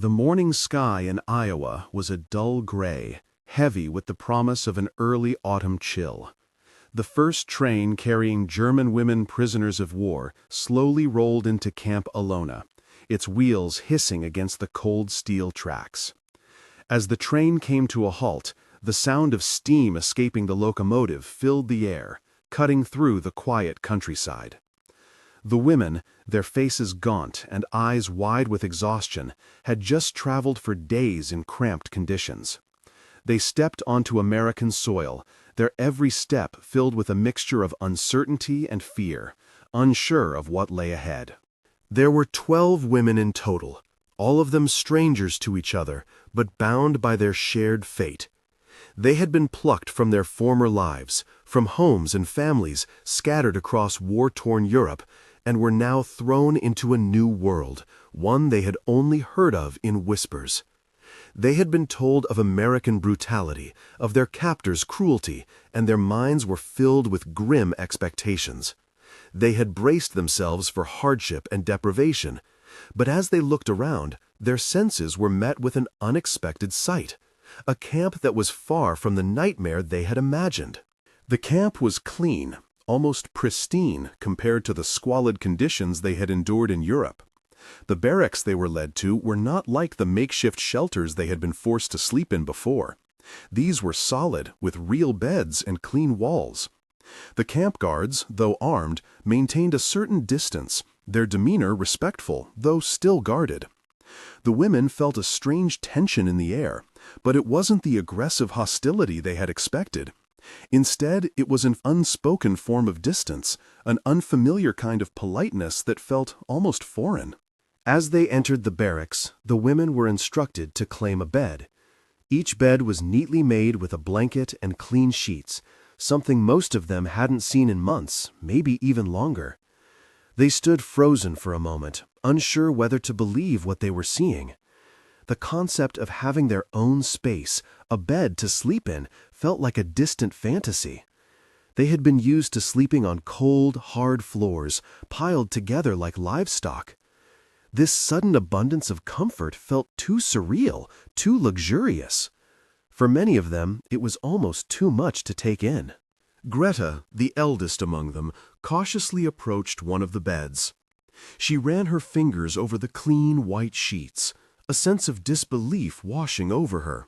The morning sky in Iowa was a dull gray, heavy with the promise of an early autumn chill. The first train carrying German women prisoners of war slowly rolled into Camp Alona, its wheels hissing against the cold steel tracks. As the train came to a halt, the sound of steam escaping the locomotive filled the air, cutting through the quiet countryside. The women, their faces gaunt and eyes wide with exhaustion, had just traveled for days in cramped conditions. They stepped onto American soil, their every step filled with a mixture of uncertainty and fear, unsure of what lay ahead. There were 12 women in total, all of them strangers to each other, but bound by their shared fate. They had been plucked from their former lives, from homes and families scattered across war-torn Europe, and were now thrown into a new world, one they had only heard of in whispers. They had been told of American brutality, of their captors' cruelty, and their minds were filled with grim expectations. They had braced themselves for hardship and deprivation, but as they looked around, their senses were met with an unexpected sight, a camp that was far from the nightmare they had imagined. The camp was clean, almost pristine compared to the squalid conditions they had endured in Europe. The barracks they were led to were not like the makeshift shelters they had been forced to sleep in before. These were solid, with real beds and clean walls. The camp guards, though armed, maintained a certain distance, their demeanor respectful, though still guarded. The women felt a strange tension in the air, but it wasn't the aggressive hostility they had expected. Instead, it was an unspoken form of distance, an unfamiliar kind of politeness that felt almost foreign. As they entered the barracks, the women were instructed to claim a bed. Each bed was neatly made with a blanket and clean sheets, something most of them hadn't seen in months, maybe even longer. They stood frozen for a moment, unsure whether to believe what they were seeing. The concept of having their own space, a bed to sleep in, felt like a distant fantasy. They had been used to sleeping on cold, hard floors, piled together like livestock. This sudden abundance of comfort felt too surreal, too luxurious. For many of them, it was almost too much to take in. Greta, the eldest among them, cautiously approached one of the beds. She ran her fingers over the clean, white sheets, a sense of disbelief washing over her.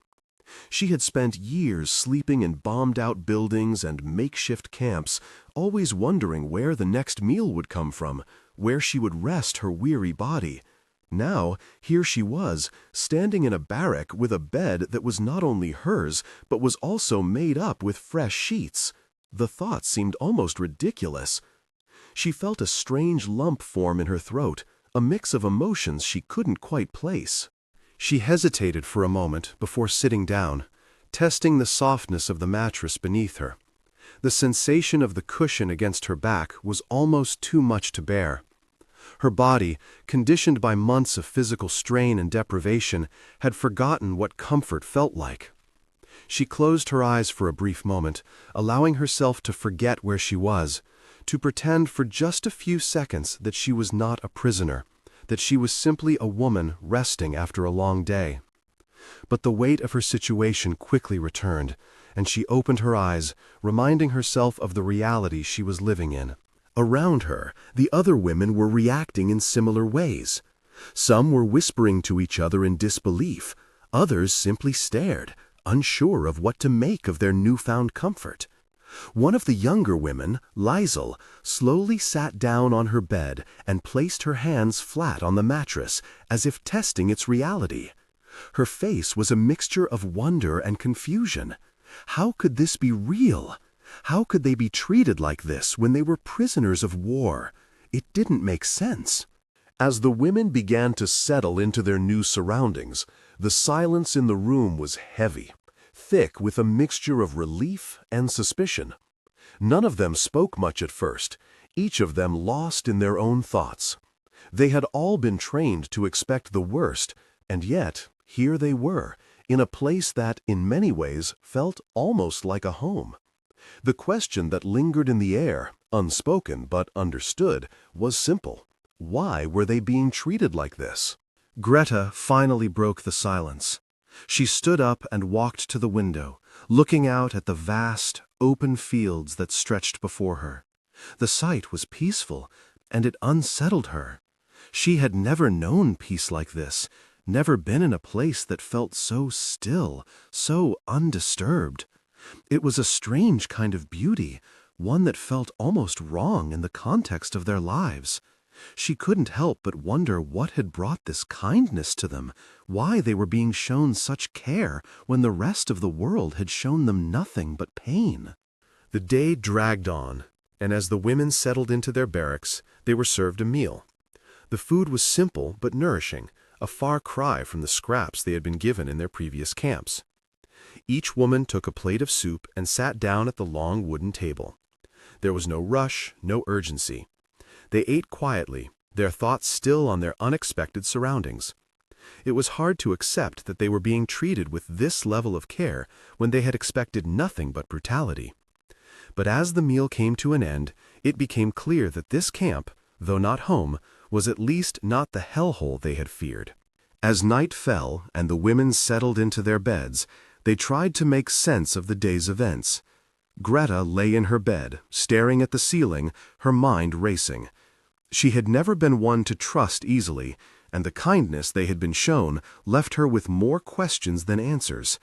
She had spent years sleeping in bombed-out buildings and makeshift camps, always wondering where the next meal would come from, where she would rest her weary body. Now, here she was, standing in a barrack with a bed that was not only hers, but was also made up with fresh sheets. The thought seemed almost ridiculous. She felt a strange lump form in her throat, a mix of emotions she couldn't quite place. She hesitated for a moment before sitting down, testing the softness of the mattress beneath her. The sensation of the cushion against her back was almost too much to bear. Her body, conditioned by months of physical strain and deprivation, had forgotten what comfort felt like. She closed her eyes for a brief moment, allowing herself to forget where she was, to pretend for just a few seconds that she was not a prisoner, that she was simply a woman resting after a long day. But the weight of her situation quickly returned, and she opened her eyes, reminding herself of the reality she was living in. Around her, the other women were reacting in similar ways. Some were whispering to each other in disbelief, others simply stared, unsure of what to make of their newfound comfort. One of the younger women, Liesel, slowly sat down on her bed and placed her hands flat on the mattress, as if testing its reality. Her face was a mixture of wonder and confusion. How could this be real? How could they be treated like this when they were prisoners of war? It didn't make sense. As the women began to settle into their new surroundings, the silence in the room was heavy, thick with a mixture of relief and suspicion. None of them spoke much at first, each of them lost in their own thoughts. They had all been trained to expect the worst, and yet here they were, in a place that, in many ways, felt almost like a home. The question that lingered in the air, unspoken but understood, was simple. Why were they being treated like this? Greta finally broke the silence. She stood up and walked to the window, looking out at the vast, open fields that stretched before her. The sight was peaceful, and it unsettled her. She had never known peace like this, never been in a place that felt so still, so undisturbed. It was a strange kind of beauty, one that felt almost wrong in the context of their lives. She couldn't help but wonder what had brought this kindness to them, why they were being shown such care when the rest of the world had shown them nothing but pain. The day dragged on, and as the women settled into their barracks, they were served a meal. The food was simple but nourishing, a far cry from the scraps they had been given in their previous camps. Each woman took a plate of soup and sat down at the long wooden table. There was no rush, no urgency. They ate quietly, their thoughts still on their unexpected surroundings. It was hard to accept that they were being treated with this level of care when they had expected nothing but brutality. But as the meal came to an end, it became clear that this camp, though not home, was at least not the hellhole they had feared. As night fell and the women settled into their beds, they tried to make sense of the day's events. Greta lay in her bed, staring at the ceiling, her mind racing. She had never been one to trust easily, and the kindness they had been shown left her with more questions than answers.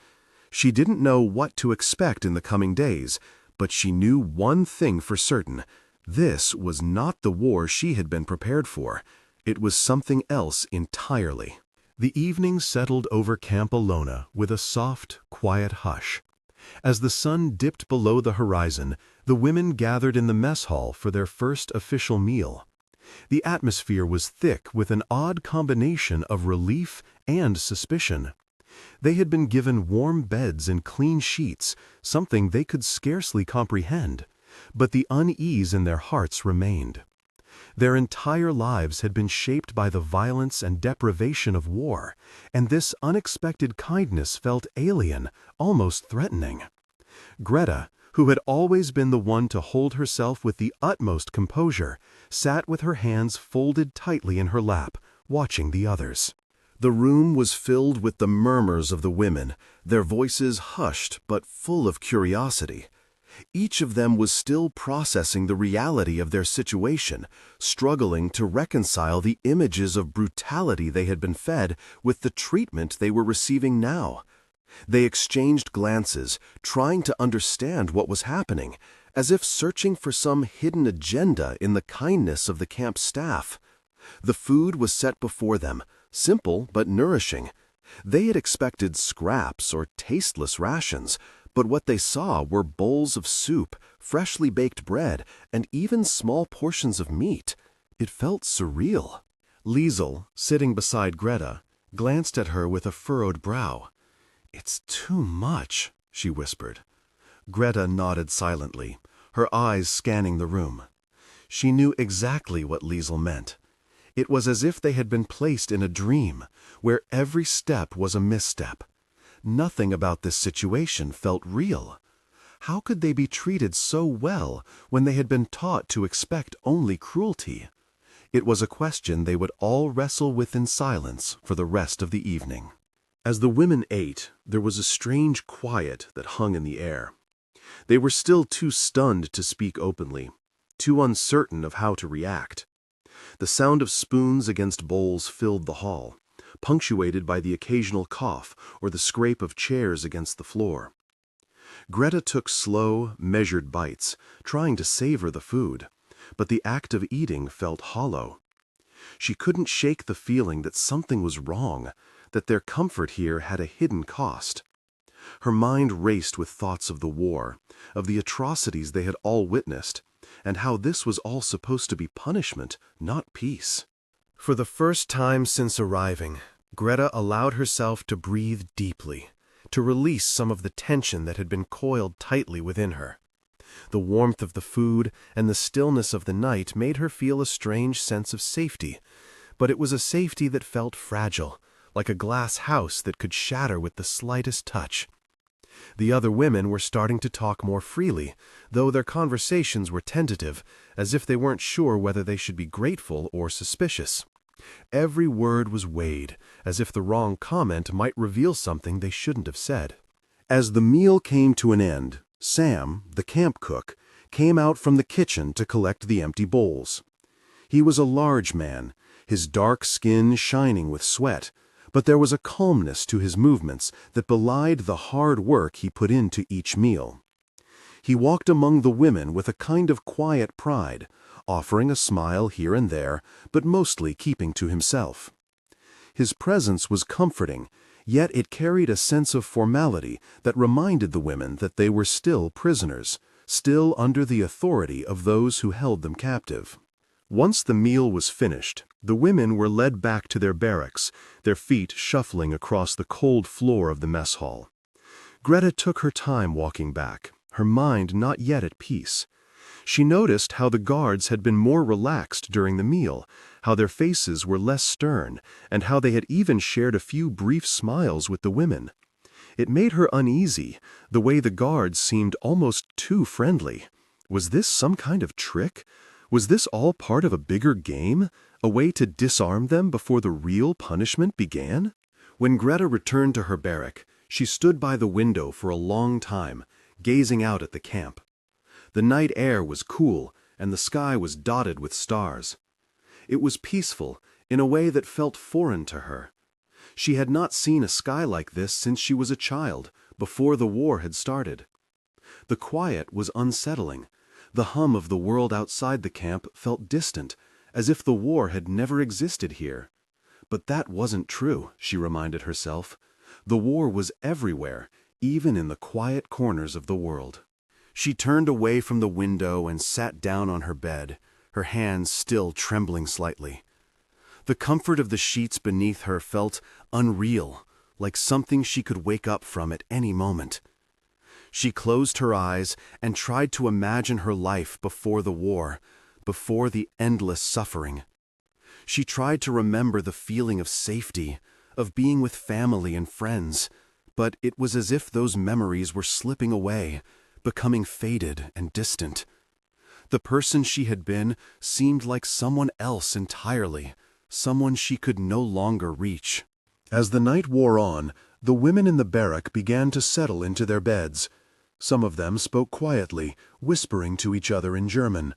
She didn't know what to expect in the coming days, but she knew one thing for certain. This was not the war she had been prepared for. It was something else entirely. The evening settled over Camp Alona with a soft, quiet hush. As the sun dipped below the horizon, the women gathered in the mess hall for their first official meal. The atmosphere was thick with an odd combination of relief and suspicion. They had been given warm beds and clean sheets, something they could scarcely comprehend, but the unease in their hearts remained. Their entire lives had been shaped by the violence and deprivation of war, and this unexpected kindness felt alien, almost threatening. Greta, who had always been the one to hold herself with the utmost composure, sat with her hands folded tightly in her lap, watching the others. The room was filled with the murmurs of the women, their voices hushed but full of curiosity. Each of them was still processing the reality of their situation, struggling to reconcile the images of brutality they had been fed with the treatment they were receiving now. They exchanged glances, trying to understand what was happening, as if searching for some hidden agenda in the kindness of the camp staff. The food was set before them, simple but nourishing. They had expected scraps or tasteless rations, but what they saw were bowls of soup, freshly baked bread, and even small portions of meat. It felt surreal. Liesel, sitting beside Greta, glanced at her with a furrowed brow. "It's too much," she whispered. Greta nodded silently, her eyes scanning the room. She knew exactly what Liesel meant. It was as if they had been placed in a dream, where every step was a misstep. Nothing about this situation felt real. How could they be treated so well when they had been taught to expect only cruelty? It was a question they would all wrestle with in silence for the rest of the evening. As the women ate, there was a strange quiet that hung in the air. They were still too stunned to speak openly, too uncertain of how to react. The sound of spoons against bowls filled the hall, punctuated by the occasional cough or the scrape of chairs against the floor. Greta took slow, measured bites, trying to savor the food, but the act of eating felt hollow. She couldn't shake the feeling that something was wrong, that their comfort here had a hidden cost. Her mind raced with thoughts of the war, of the atrocities they had all witnessed, and how this was all supposed to be punishment, not peace. For the first time since arriving, Greta allowed herself to breathe deeply, to release some of the tension that had been coiled tightly within her. The warmth of the food and the stillness of the night made her feel a strange sense of safety, but it was a safety that felt fragile, like a glass house that could shatter with the slightest touch. The other women were starting to talk more freely, though their conversations were tentative, as if they weren't sure whether they should be grateful or suspicious. Every word was weighed, as if the wrong comment might reveal something they shouldn't have said. As the meal came to an end, Sam, the camp cook, came out from the kitchen to collect the empty bowls. He was a large man, his dark skin shining with sweat, but there was a calmness to his movements that belied the hard work he put into each meal. He walked among the women with a kind of quiet pride, offering a smile here and there, but mostly keeping to himself. His presence was comforting, yet it carried a sense of formality that reminded the women that they were still prisoners, still under the authority of those who held them captive. Once the meal was finished, the women were led back to their barracks, their feet shuffling across the cold floor of the mess hall. Greta took her time walking back, her mind not yet at peace. She noticed how the guards had been more relaxed during the meal, how their faces were less stern, and how they had even shared a few brief smiles with the women. It made her uneasy, the way the guards seemed almost too friendly. Was this some kind of trick? Was this all part of a bigger game, a way to disarm them before the real punishment began? When Greta returned to her barrack, she stood by the window for a long time, gazing out at the camp. The night air was cool, and the sky was dotted with stars. It was peaceful, in a way that felt foreign to her. She had not seen a sky like this since she was a child, before the war had started. The quiet was unsettling. The hum of the world outside the camp felt distant, as if the war had never existed here. But that wasn't true, she reminded herself. The war was everywhere, even in the quiet corners of the world. She turned away from the window and sat down on her bed, her hands still trembling slightly. The comfort of the sheets beneath her felt unreal, like something she could wake up from at any moment. She closed her eyes and tried to imagine her life before the war, before the endless suffering. She tried to remember the feeling of safety, of being with family and friends, but it was as if those memories were slipping away, becoming faded and distant. The person she had been seemed like someone else entirely, someone she could no longer reach. As the night wore on, the women in the barrack began to settle into their beds. Some of them spoke quietly, whispering to each other in German.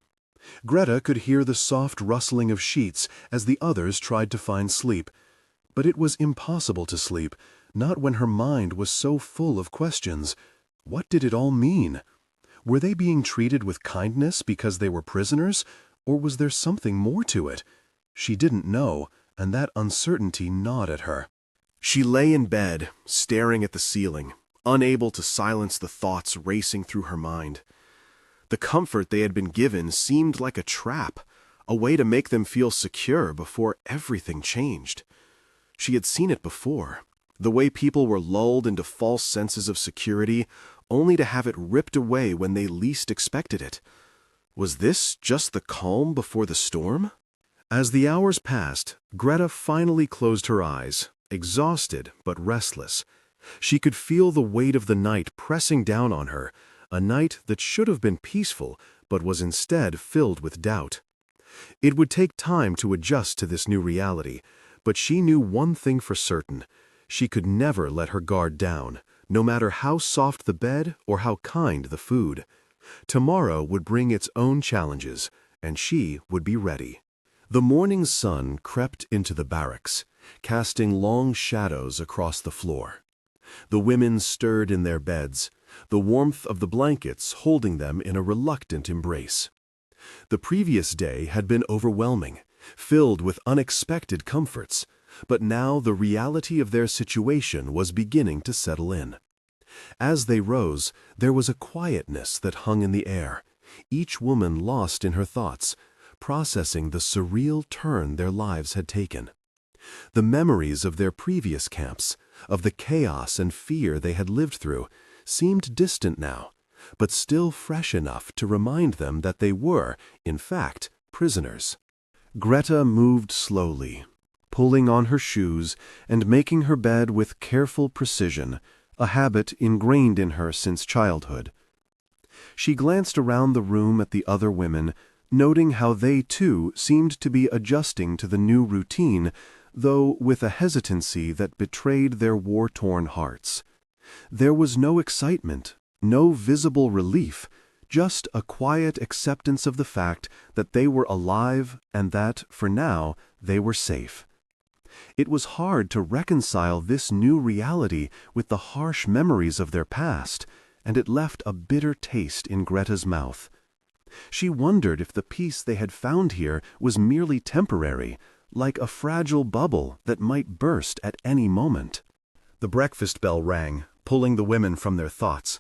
Greta could hear the soft rustling of sheets as the others tried to find sleep. But it was impossible to sleep, not when her mind was so full of questions. What did it all mean? Were they being treated with kindness because they were prisoners, or was there something more to it? She didn't know, and that uncertainty gnawed at her. She lay in bed, staring at the ceiling, unable to silence the thoughts racing through her mind. The comfort they had been given seemed like a trap, a way to make them feel secure before everything changed. She had seen it before, the way people were lulled into false senses of security, only to have it ripped away when they least expected it. Was this just the calm before the storm? As the hours passed, Greta finally closed her eyes, exhausted but restless. She could feel the weight of the night pressing down on her, a night that should have been peaceful but was instead filled with doubt. It would take time to adjust to this new reality, but she knew one thing for certain. She could never let her guard down, no matter how soft the bed or how kind the food. Tomorrow would bring its own challenges, and she would be ready. The morning sun crept into the barracks, casting long shadows across the floor. The women stirred in their beds, the warmth of the blankets holding them in a reluctant embrace. The previous day had been overwhelming, filled with unexpected comforts, but now the reality of their situation was beginning to settle in. As they rose, there was a quietness that hung in the air, each woman lost in her thoughts, processing the surreal turn their lives had taken. The memories of their previous camps, of the chaos and fear they had lived through, seemed distant now, but still fresh enough to remind them that they were, in fact, prisoners. Greta moved slowly, pulling on her shoes and making her bed with careful precision, a habit ingrained in her since childhood. She glanced around the room at the other women, noting how they too seemed to be adjusting to the new routine, though with a hesitancy that betrayed their war-torn hearts. There was no excitement, no visible relief, just a quiet acceptance of the fact that they were alive and that, for now, they were safe. It was hard to reconcile this new reality with the harsh memories of their past, and it left a bitter taste in Greta's mouth. She wondered if the peace they had found here was merely temporary, like a fragile bubble that might burst at any moment. The breakfast bell rang, pulling the women from their thoughts.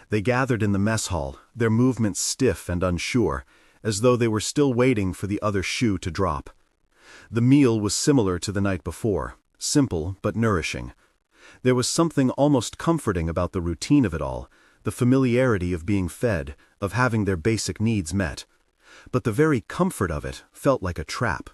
They gathered in the mess hall, their movements stiff and unsure, as though they were still waiting for the other shoe to drop. The meal was similar to the night before, simple but nourishing. There was something almost comforting about the routine of it all, the familiarity of being fed, of having their basic needs met. But the very comfort of it felt like a trap.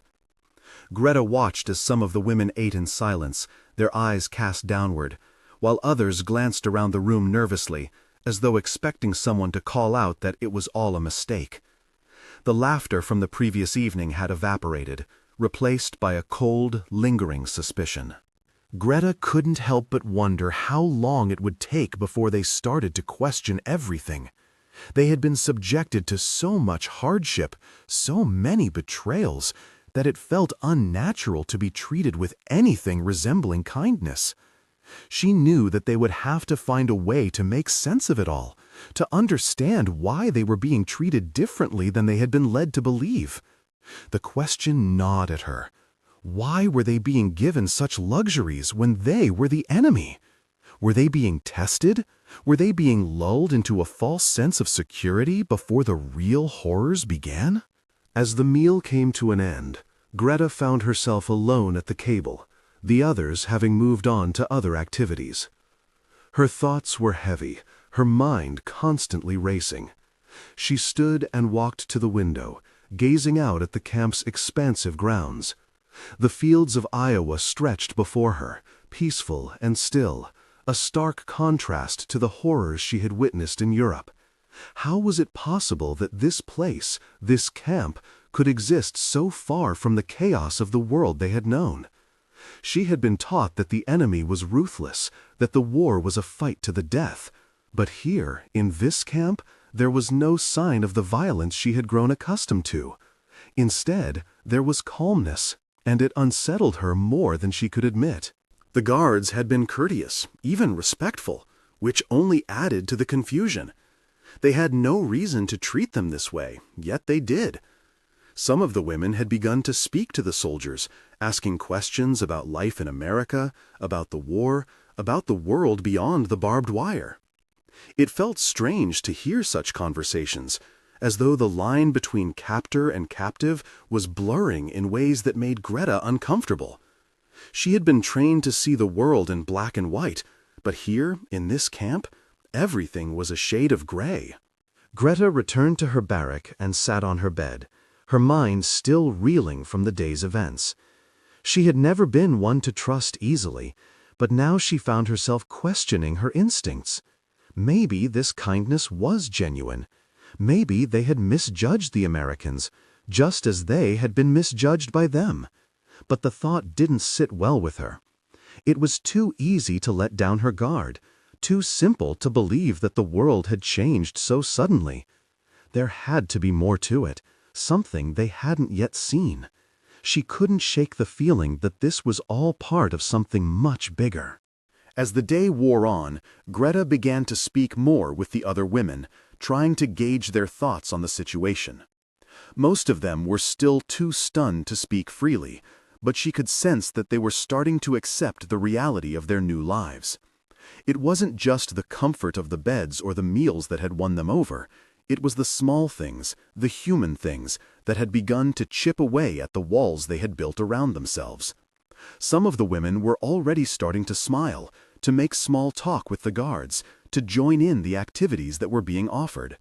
Greta watched as some of the women ate in silence, their eyes cast downward, while others glanced around the room nervously, as though expecting someone to call out that it was all a mistake. The laughter from the previous evening had evaporated, replaced by a cold, lingering suspicion. Greta couldn't help but wonder how long it would take before they started to question everything. They had been subjected to so much hardship, so many betrayals, that it felt unnatural to be treated with anything resembling kindness. She knew that they would have to find a way to make sense of it all, to understand why they were being treated differently than they had been led to believe. The question gnawed at her. Why were they being given such luxuries when they were the enemy? Were they being tested? Were they being lulled into a false sense of security before the real horrors began? As the meal came to an end, Greta found herself alone at the cable, the others having moved on to other activities. Her thoughts were heavy, her mind constantly racing. She stood and walked to the window, gazing out at the camp's expansive grounds. The fields of Iowa stretched before her, peaceful and still, a stark contrast to the horrors she had witnessed in Europe. How was it possible that this place, this camp, could exist so far from the chaos of the world they had known? She had been taught that the enemy was ruthless, that the war was a fight to the death. But here, in this camp, there was no sign of the violence she had grown accustomed to. Instead, there was calmness, and it unsettled her more than she could admit. The guards had been courteous, even respectful, which only added to the confusion. They had no reason to treat them this way, yet they did. Some of the women had begun to speak to the soldiers, asking questions about life in America, about the war, about the world beyond the barbed wire. It felt strange to hear such conversations, as though the line between captor and captive was blurring in ways that made Greta uncomfortable. She had been trained to see the world in black and white, but here, in this camp, everything was a shade of gray. Greta returned to her barrack and sat on her bed, her mind still reeling from the day's events. She had never been one to trust easily, but now she found herself questioning her instincts. Maybe this kindness was genuine. Maybe they had misjudged the Americans, just as they had been misjudged by them. But the thought didn't sit well with her. It was too easy to let down her guard, too simple to believe that the world had changed so suddenly. There had to be more to it, something they hadn't yet seen. She couldn't shake the feeling that this was all part of something much bigger. As the day wore on, Greta began to speak more with the other women, trying to gauge their thoughts on the situation. Most of them were still too stunned to speak freely, but she could sense that they were starting to accept the reality of their new lives. It wasn't just the comfort of the beds or the meals that had won them over. It was the small things, the human things, that had begun to chip away at the walls they had built around themselves. Some of the women were already starting to smile, to make small talk with the guards, to join in the activities that were being offered.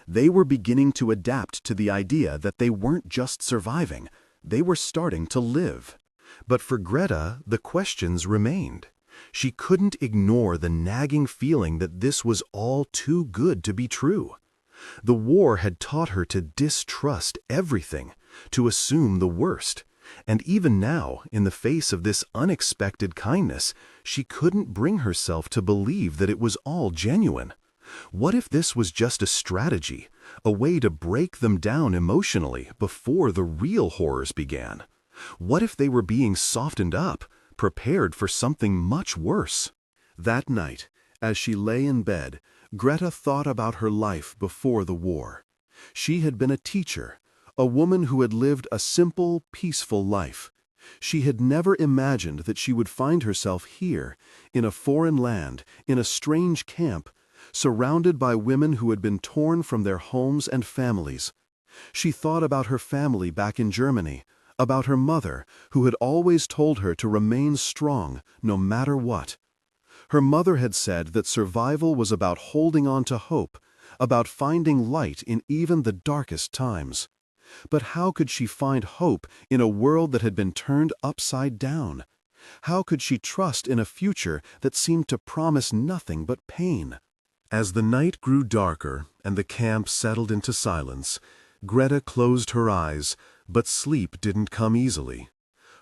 They were beginning to adapt to the idea that they weren't just surviving, they were starting to live. But for Greta, the questions remained. She couldn't ignore the nagging feeling that this was all too good to be true. The war had taught her to distrust everything, to assume the worst. And even now, in the face of this unexpected kindness, she couldn't bring herself to believe that it was all genuine. What if this was just a strategy, a way to break them down emotionally before the real horrors began? What if they were being softened up, prepared for something much worse? That night, as she lay in bed, Greta thought about her life before the war. She had been a teacher, a woman who had lived a simple, peaceful life. She had never imagined that she would find herself here, in a foreign land, in a strange camp, surrounded by women who had been torn from their homes and families. She thought about her family back in Germany, about her mother, who had always told her to remain strong, no matter what. Her mother had said that survival was about holding on to hope, about finding light in even the darkest times. But how could she find hope in a world that had been turned upside down? How could she trust in a future that seemed to promise nothing but pain? As the night grew darker and the camp settled into silence, Greta closed her eyes, but sleep didn't come easily.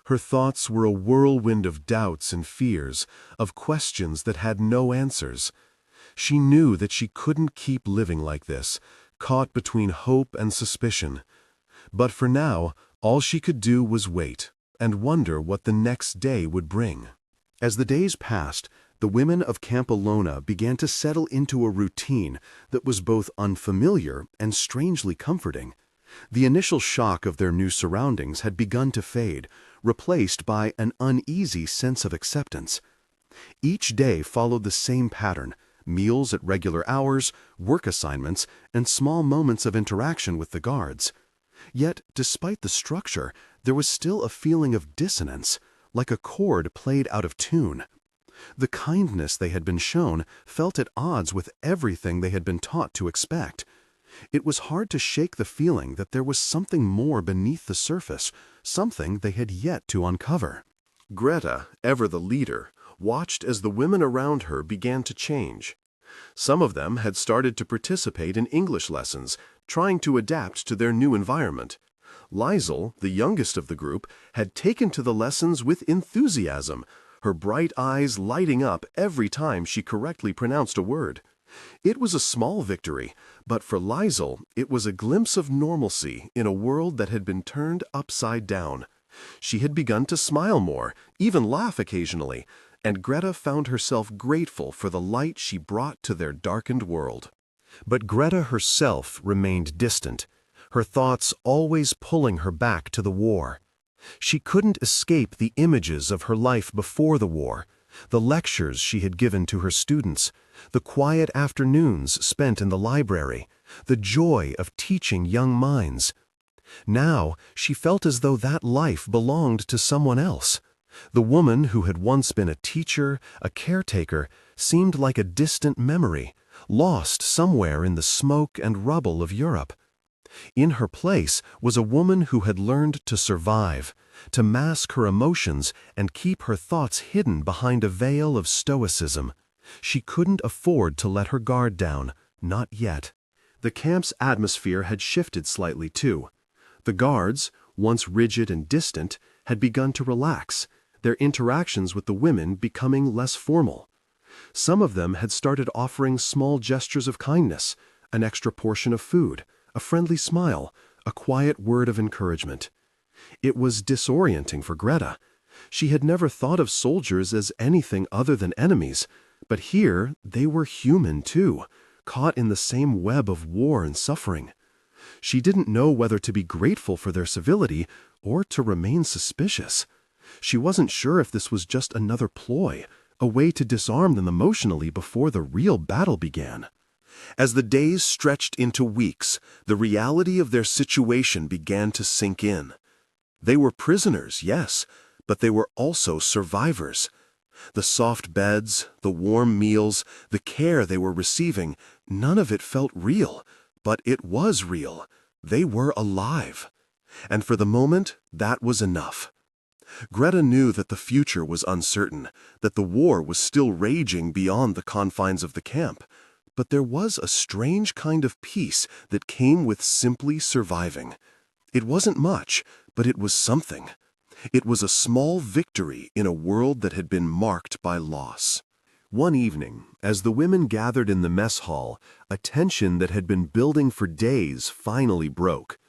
Her thoughts were a whirlwind of doubts and fears, of questions that had no answers. She knew that she couldn't keep living like this, caught between hope and suspicion. But for now, all she could do was wait and wonder what the next day would bring. As the days passed, the women of Camp Alona began to settle into a routine that was both unfamiliar and strangely comforting. The initial shock of their new surroundings had begun to fade, replaced by an uneasy sense of acceptance. Each day followed the same pattern: meals at regular hours, work assignments, and small moments of interaction with the guards. Yet, despite the structure, there was still a feeling of dissonance, like a chord played out of tune. The kindness they had been shown felt at odds with everything they had been taught to expect. It was hard to shake the feeling that there was something more beneath the surface, something they had yet to uncover. Greta, ever the leader, watched as the women around her began to change. Some of them had started to participate in English lessons, trying to adapt to their new environment. Liesl, the youngest of the group, had taken to the lessons with enthusiasm, her bright eyes lighting up every time she correctly pronounced a word. It was a small victory, but for Liesl, it was a glimpse of normalcy in a world that had been turned upside down. She had begun to smile more, even laugh occasionally, and Greta found herself grateful for the light she brought to their darkened world. But Greta herself remained distant, her thoughts always pulling her back to the war. She couldn't escape the images of her life before the war, the lectures she had given to her students, the quiet afternoons spent in the library, the joy of teaching young minds. Now she felt as though that life belonged to someone else. The woman who had once been a teacher, a caretaker, seemed like a distant memory, lost somewhere in the smoke and rubble of Europe. In her place was a woman who had learned to survive, to mask her emotions and keep her thoughts hidden behind a veil of stoicism. She couldn't afford to let her guard down, not yet. The camp's atmosphere had shifted slightly too. The guards, once rigid and distant, had begun to relax, their interactions with the women becoming less formal. Some of them had started offering small gestures of kindness, an extra portion of food, a friendly smile, a quiet word of encouragement. It was disorienting for Greta. She had never thought of soldiers as anything other than enemies, but here they were human too, caught in the same web of war and suffering. She didn't know whether to be grateful for their civility or to remain suspicious. She wasn't sure if this was just another ploy, a way to disarm them emotionally before the real battle began. As the days stretched into weeks, the reality of their situation began to sink in. They were prisoners, yes, but they were also survivors. The soft beds, the warm meals, the care they were receiving, none of it felt real, but it was real. They were alive. And for the moment, that was enough. Greta knew that the future was uncertain, that the war was still raging beyond the confines of the camp. But there was a strange kind of peace that came with simply surviving. It wasn't much, but it was something. It was a small victory in a world that had been marked by loss. One evening, as the women gathered in the mess hall, a tension that had been building for days finally broke.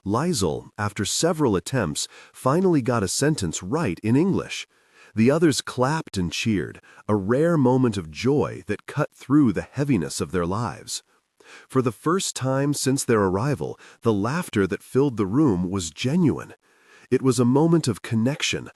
Liesl, after several attempts, finally got a sentence right in English. The others clapped and cheered, a rare moment of joy that cut through the heaviness of their lives. For the first time since their arrival, the laughter that filled the room was genuine. It was a moment of connection,